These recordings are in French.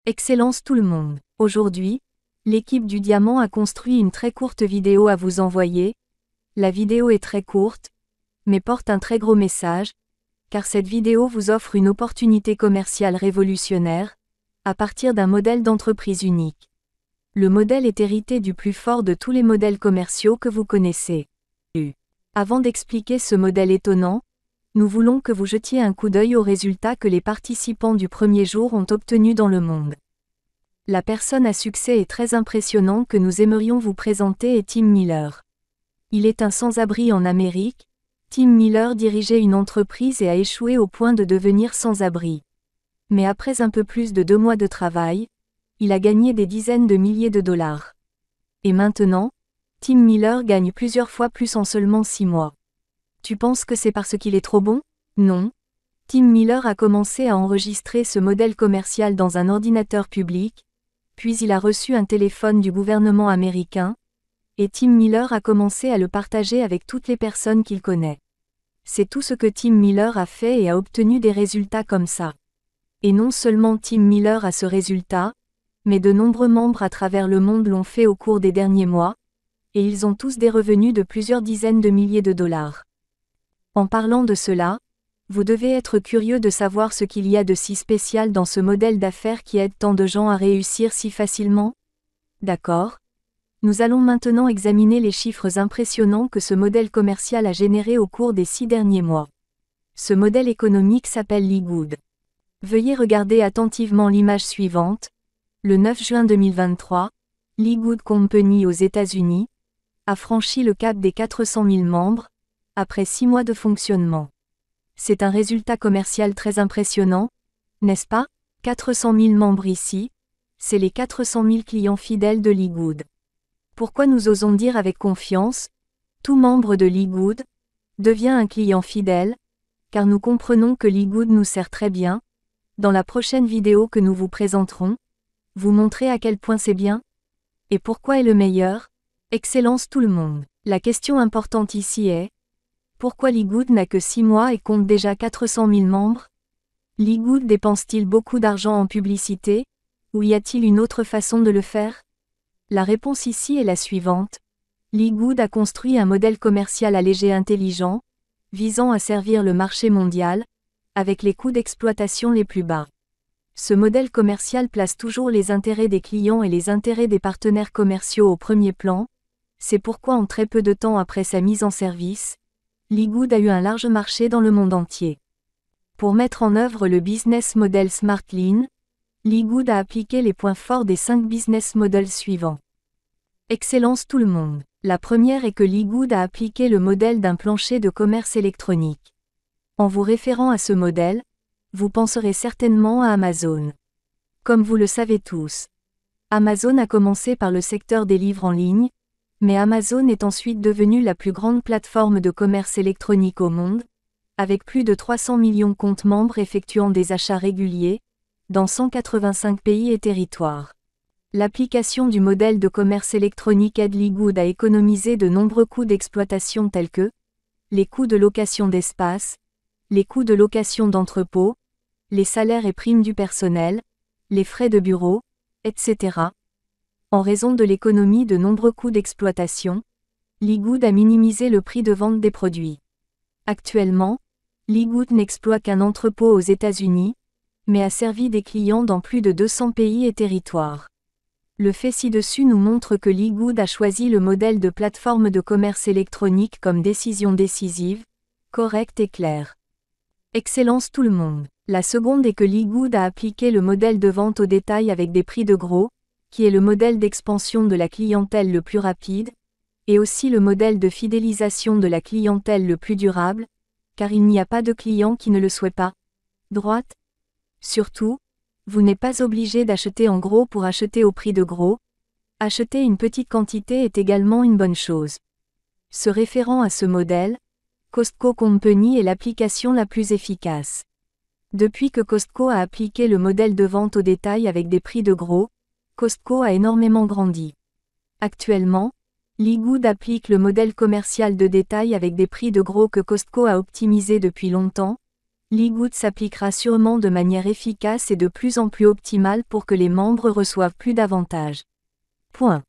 Excellence tout le monde. Aujourd'hui, l'équipe du Diamant a construit une très courte vidéo à vous envoyer. La vidéo est très courte, mais porte un très gros message, car cette vidéo vous offre une opportunité commerciale révolutionnaire, à partir d'un modèle d'entreprise unique. Le modèle est hérité du plus fort de tous les modèles commerciaux que vous connaissez. Avant d'expliquer ce modèle étonnant, nous voulons que vous jetiez un coup d'œil aux résultats que les participants du premier jour ont obtenus dans le monde. La personne à succès et très impressionnant que nous aimerions vous présenter est Tim Miller. Il est un sans-abri en Amérique. Tim Miller dirigeait une entreprise et a échoué au point de devenir sans-abri. Mais après un peu plus de 2 mois de travail, il a gagné des dizaines de milliers de dollars. Et maintenant, Tim Miller gagne plusieurs fois plus en seulement 6 mois. Tu penses que c'est parce qu'il est trop bon? Non. Tim Miller a commencé à enregistrer ce modèle commercial dans un ordinateur public, puis il a reçu un téléphone du gouvernement américain, et Tim Miller a commencé à le partager avec toutes les personnes qu'il connaît. C'est tout ce que Tim Miller a fait et a obtenu des résultats comme ça. Et non seulement Tim Miller a ce résultat, mais de nombreux membres à travers le monde l'ont fait au cours des derniers mois, et ils ont tous des revenus de plusieurs dizaines de milliers de dollars. En parlant de cela, vous devez être curieux de savoir ce qu'il y a de si spécial dans ce modèle d'affaires qui aide tant de gens à réussir si facilement? D'accord? Nous allons maintenant examiner les chiffres impressionnants que ce modèle commercial a générés au cours des 6 derniers mois. Ce modèle économique s'appelle Lee Good. Veuillez regarder attentivement l'image suivante. Le 9 juin 2023, Lee Good Company aux États-Unis a franchi le cap des 400 000 membres, après 6 mois de fonctionnement. C'est un résultat commercial très impressionnant, n'est-ce pas? 400 000 membres ici, c'est les 400 000 clients fidèles de Lee Good. Pourquoi nous osons dire avec confiance, tout membre de Lee Good devient un client fidèle, car nous comprenons que Lee Good nous sert très bien. Dans la prochaine vidéo que nous vous présenterons, vous montrer à quel point c'est bien. Et pourquoi est le meilleur? Excellence tout le monde. La question importante ici est, pourquoi Lee Good n'a que 6 mois et compte déjà 400 000 membres? Lee Good dépense-t-il beaucoup d'argent en publicité, ou y a-t-il une autre façon de le faire? La réponse ici est la suivante. Lee Good a construit un modèle commercial allégé intelligent, visant à servir le marché mondial, avec les coûts d'exploitation les plus bas. Ce modèle commercial place toujours les intérêts des clients et les intérêts des partenaires commerciaux au premier plan. C'est pourquoi en très peu de temps après sa mise en service, Lee Good a eu un large marché dans le monde entier. Pour mettre en œuvre le business model Smart Lean, Lee Good a appliqué les points forts des 5 business models suivants. Excellence tout le monde. La première est que Lee Good a appliqué le modèle d'un plancher de commerce électronique. En vous référant à ce modèle, vous penserez certainement à Amazon. Comme vous le savez tous, Amazon a commencé par le secteur des livres en ligne, mais Amazon est ensuite devenue la plus grande plateforme de commerce électronique au monde, avec plus de 300 millions de comptes membres effectuant des achats réguliers, dans 185 pays et territoires. L'application du modèle de commerce électronique aide Lee Good à économiser de nombreux coûts d'exploitation tels que les coûts de location d'espace, les coûts de location d'entrepôt, les salaires et primes du personnel, les frais de bureau, etc. En raison de l'économie de nombreux coûts d'exploitation, Lee Good a minimisé le prix de vente des produits. Actuellement, Lee Good n'exploite qu'un entrepôt aux États-Unis, mais a servi des clients dans plus de 200 pays et territoires. Le fait ci-dessus nous montre que Lee Good a choisi le modèle de plateforme de commerce électronique comme décision décisive, correcte et claire. Excellence tout le monde. La seconde est que Lee Good a appliqué le modèle de vente au détail avec des prix de gros, qui est le modèle d'expansion de la clientèle le plus rapide, et aussi le modèle de fidélisation de la clientèle le plus durable, car il n'y a pas de client qui ne le souhaite pas. Droite. Surtout, vous n'êtes pas obligé d'acheter en gros pour acheter au prix de gros. Acheter une petite quantité est également une bonne chose. Se référant à ce modèle, Costco Company est l'application la plus efficace. Depuis que Costco a appliqué le modèle de vente au détail avec des prix de gros, Costco a énormément grandi. Actuellement, Lee Good applique le modèle commercial de détail avec des prix de gros que Costco a optimisé depuis longtemps, Ligoud s'appliquera sûrement de manière efficace et de plus en plus optimale pour que les membres reçoivent plus d'avantages. Point.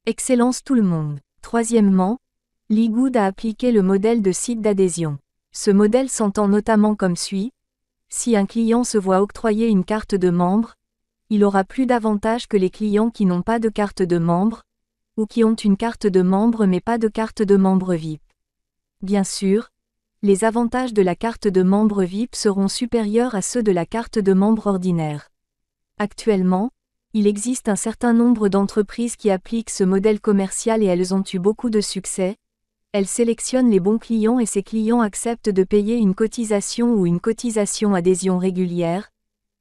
Excellence tout le monde. Troisièmement, Ligoud a appliqué le modèle de site d'adhésion. Ce modèle s'entend notamment comme suit. Si un client se voit octroyer une carte de membre, il aura plus d'avantages que les clients qui n'ont pas de carte de membre, ou qui ont une carte de membre mais pas de carte de membre VIP. Bien sûr, les avantages de la carte de membre VIP seront supérieurs à ceux de la carte de membre ordinaire. Actuellement, il existe un certain nombre d'entreprises qui appliquent ce modèle commercial et elles ont eu beaucoup de succès. Elles sélectionnent les bons clients et ces clients acceptent de payer une cotisation ou une cotisation adhésion régulière.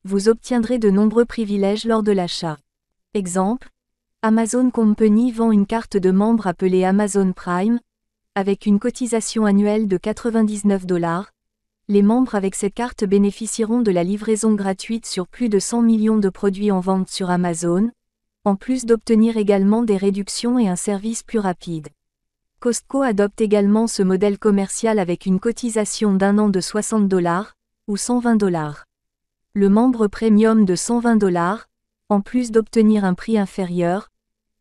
Vous obtiendrez de nombreux privilèges lors de l'achat. Exemple, Amazon Company vend une carte de membre appelée Amazon Prime, avec une cotisation annuelle de 99 $. Les membres avec cette carte bénéficieront de la livraison gratuite sur plus de 100 millions de produits en vente sur Amazon, en plus d'obtenir également des réductions et un service plus rapide. Costco adopte également ce modèle commercial avec une cotisation d'un an de 60 $, ou 120 $. Le membre premium de 120 $, en plus d'obtenir un prix inférieur,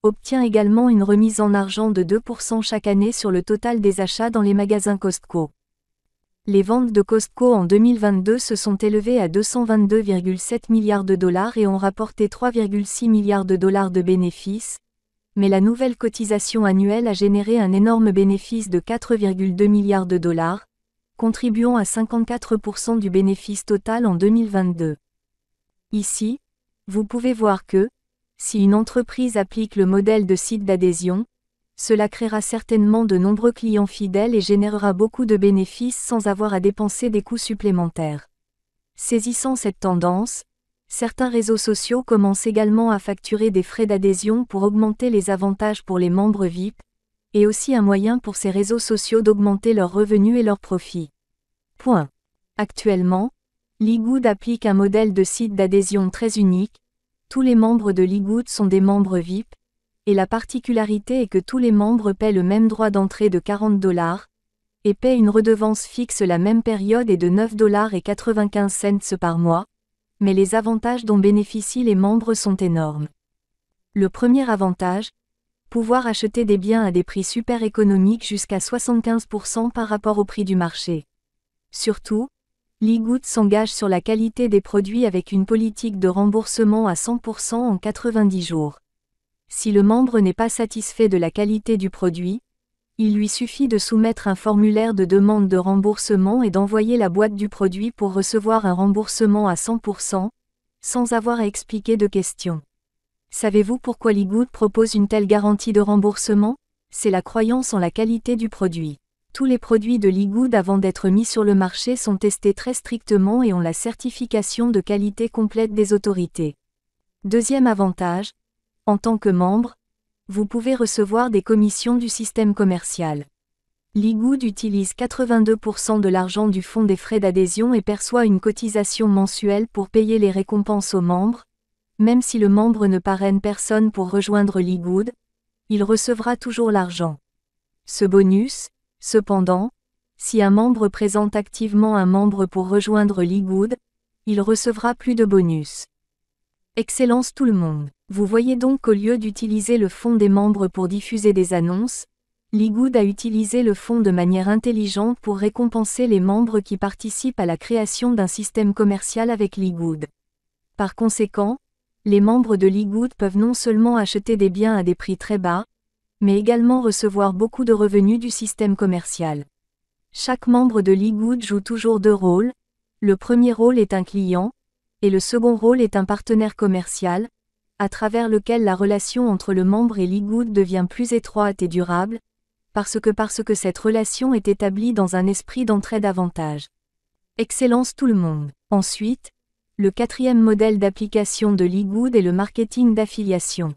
obtient également une remise en argent de 2% chaque année sur le total des achats dans les magasins Costco. Les ventes de Costco en 2022 se sont élevées à 222,7 milliards de dollars et ont rapporté 3,6 milliards de dollars de bénéfices, mais la nouvelle cotisation annuelle a généré un énorme bénéfice de 4,2 milliards de dollars, contribuant à 54% du bénéfice total en 2022. Ici, vous pouvez voir que, si une entreprise applique le modèle de site d'adhésion, cela créera certainement de nombreux clients fidèles et générera beaucoup de bénéfices sans avoir à dépenser des coûts supplémentaires. Saisissant cette tendance, certains réseaux sociaux commencent également à facturer des frais d'adhésion pour augmenter les avantages pour les membres VIP, et aussi un moyen pour ces réseaux sociaux d'augmenter leurs revenus et leurs profits. Point. Actuellement, Ligoud applique un modèle de site d'adhésion très unique. Tous les membres de Ligoud sont des membres VIP, et la particularité est que tous les membres paient le même droit d'entrée de 40 $, et paient une redevance fixe la même période et de 9,95 $ par mois, mais les avantages dont bénéficient les membres sont énormes. Le premier avantage, pouvoir acheter des biens à des prix super économiques jusqu'à 75% par rapport au prix du marché. Surtout, Ligoud s'engage sur la qualité des produits avec une politique de remboursement à 100% en 90 jours. Si le membre n'est pas satisfait de la qualité du produit, il lui suffit de soumettre un formulaire de demande de remboursement et d'envoyer la boîte du produit pour recevoir un remboursement à 100%, sans avoir à expliquer de questions. Savez-vous pourquoi Ligoud propose une telle garantie de remboursement ? C'est la croyance en la qualité du produit. Tous les produits de Ligoud avant d'être mis sur le marché sont testés très strictement et ont la certification de qualité complète des autorités. Deuxième avantage, en tant que membre, vous pouvez recevoir des commissions du système commercial. Ligoud utilise 82% de l'argent du fonds des frais d'adhésion et perçoit une cotisation mensuelle pour payer les récompenses aux membres. Même si le membre ne parraine personne pour rejoindre Ligoud, il recevra toujours l'argent. Ce bonus, cependant, si un membre présente activement un membre pour rejoindre Ligoud, il recevra plus de bonus. Excellence tout le monde. Vous voyez donc qu'au lieu d'utiliser le fonds des membres pour diffuser des annonces, Ligoud a utilisé le fonds de manière intelligente pour récompenser les membres qui participent à la création d'un système commercial avec Ligoud. Par conséquent, les membres de Ligoud peuvent non seulement acheter des biens à des prix très bas, mais également recevoir beaucoup de revenus du système commercial. Chaque membre de Ligoud joue toujours deux rôles. Le premier rôle est un client, et le second rôle est un partenaire commercial, à travers lequel la relation entre le membre et Ligoud devient plus étroite et durable, parce que cette relation est établie dans un esprit d'entraide avantage. Excellence tout le monde. Ensuite, le quatrième modèle d'application de Ligoud est le marketing d'affiliation.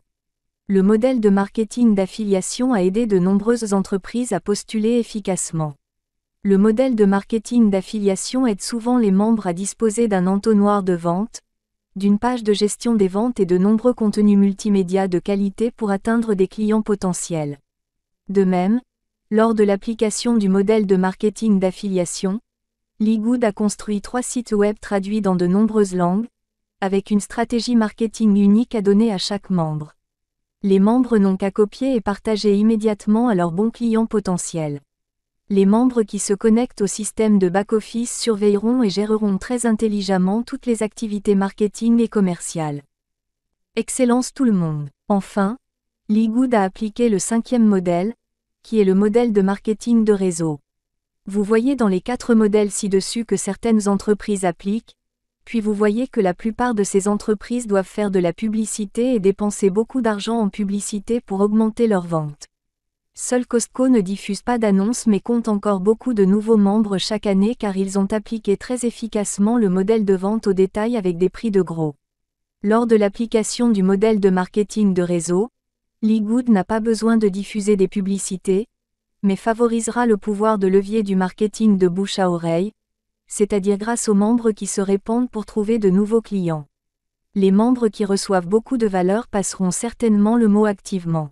Le modèle de marketing d'affiliation a aidé de nombreuses entreprises à postuler efficacement. Le modèle de marketing d'affiliation aide souvent les membres à disposer d'un entonnoir de vente, d'une page de gestion des ventes et de nombreux contenus multimédia de qualité pour atteindre des clients potentiels. De même, lors de l'application du modèle de marketing d'affiliation, Ligoud a construit 3 sites web traduits dans de nombreuses langues, avec une stratégie marketing unique à donner à chaque membre. Les membres n'ont qu'à copier et partager immédiatement à leurs bons clients potentiels. Les membres qui se connectent au système de back-office surveilleront et géreront très intelligemment toutes les activités marketing et commerciales. Excellence tout le monde. Enfin, Ligoud a appliqué le 5e modèle, qui est le modèle de marketing de réseau. Vous voyez dans les 4 modèles ci-dessus que certaines entreprises appliquent, puis vous voyez que la plupart de ces entreprises doivent faire de la publicité et dépenser beaucoup d'argent en publicité pour augmenter leurs ventes. Seul Costco ne diffuse pas d'annonces mais compte encore beaucoup de nouveaux membres chaque année car ils ont appliqué très efficacement le modèle de vente au détail avec des prix de gros. Lors de l'application du modèle de marketing de réseau, Ligoud n'a pas besoin de diffuser des publicités, mais favorisera le pouvoir de levier du marketing de bouche à oreille, c'est-à-dire grâce aux membres qui se répandent pour trouver de nouveaux clients. Les membres qui reçoivent beaucoup de valeur passeront certainement le mot activement.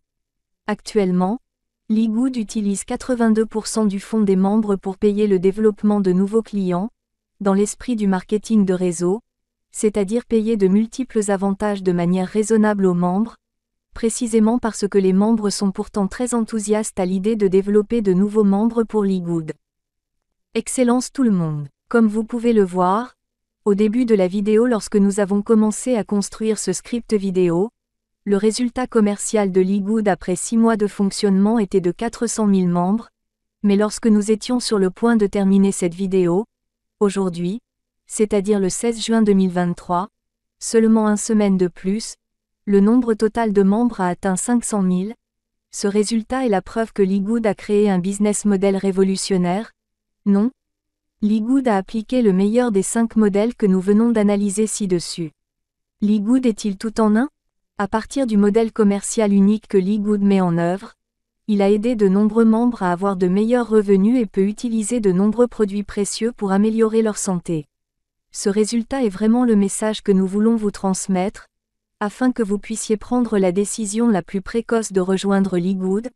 Actuellement, Ligoud utilise 82% du fonds des membres pour payer le développement de nouveaux clients, dans l'esprit du marketing de réseau, c'est-à-dire payer de multiples avantages de manière raisonnable aux membres, précisément parce que les membres sont pourtant très enthousiastes à l'idée de développer de nouveaux membres pour Ligoud. Excellence tout le monde. Comme vous pouvez le voir, au début de la vidéo lorsque nous avons commencé à construire ce script vidéo, le résultat commercial de Ligoud après 6 mois de fonctionnement était de 400 000 membres, mais lorsque nous étions sur le point de terminer cette vidéo, aujourd'hui, c'est-à-dire le 16 juin 2023, seulement une semaine de plus, le nombre total de membres a atteint 500 000. Ce résultat est la preuve que Ligoud a créé un business model révolutionnaire. Non, Ligoud a appliqué le meilleur des 5 modèles que nous venons d'analyser ci-dessus. Ligoud est-il tout en un? À partir du modèle commercial unique que Ligoud met en œuvre, il a aidé de nombreux membres à avoir de meilleurs revenus et peut utiliser de nombreux produits précieux pour améliorer leur santé. Ce résultat est vraiment le message que nous voulons vous transmettre, afin que vous puissiez prendre la décision la plus précoce de rejoindre Ligoud,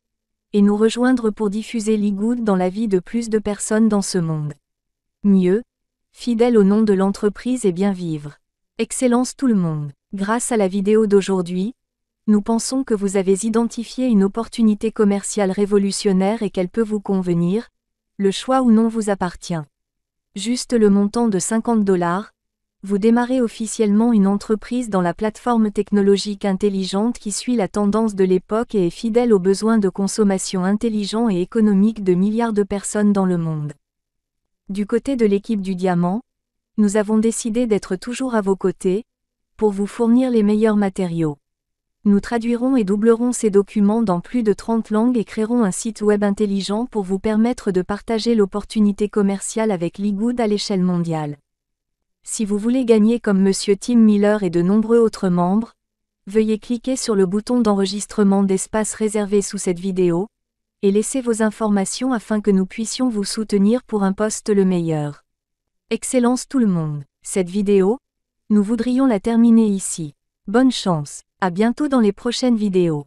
et nous rejoindre pour diffuser Ligoud dans la vie de plus de personnes dans ce monde. Mieux, fidèle au nom de l'entreprise et bien vivre. Excellence tout le monde. Grâce à la vidéo d'aujourd'hui, nous pensons que vous avez identifié une opportunité commerciale révolutionnaire et qu'elle peut vous convenir, le choix ou non vous appartient. Juste le montant de $50, vous démarrez officiellement une entreprise dans la plateforme technologique intelligente qui suit la tendance de l'époque et est fidèle aux besoins de consommation intelligent et économique de milliards de personnes dans le monde. Du côté de l'équipe du Diamant, nous avons décidé d'être toujours à vos côtés, pour vous fournir les meilleurs matériaux. Nous traduirons et doublerons ces documents dans plus de 30 langues et créerons un site web intelligent pour vous permettre de partager l'opportunité commerciale avec Ligoud à l'échelle mondiale. Si vous voulez gagner comme Monsieur Tim Miller et de nombreux autres membres, veuillez cliquer sur le bouton d'enregistrement d'espace réservé sous cette vidéo, et laissez vos informations afin que nous puissions vous soutenir pour un poste le meilleur. Excellence tout le monde. Cette vidéo, nous voudrions la terminer ici. Bonne chance. À bientôt dans les prochaines vidéos.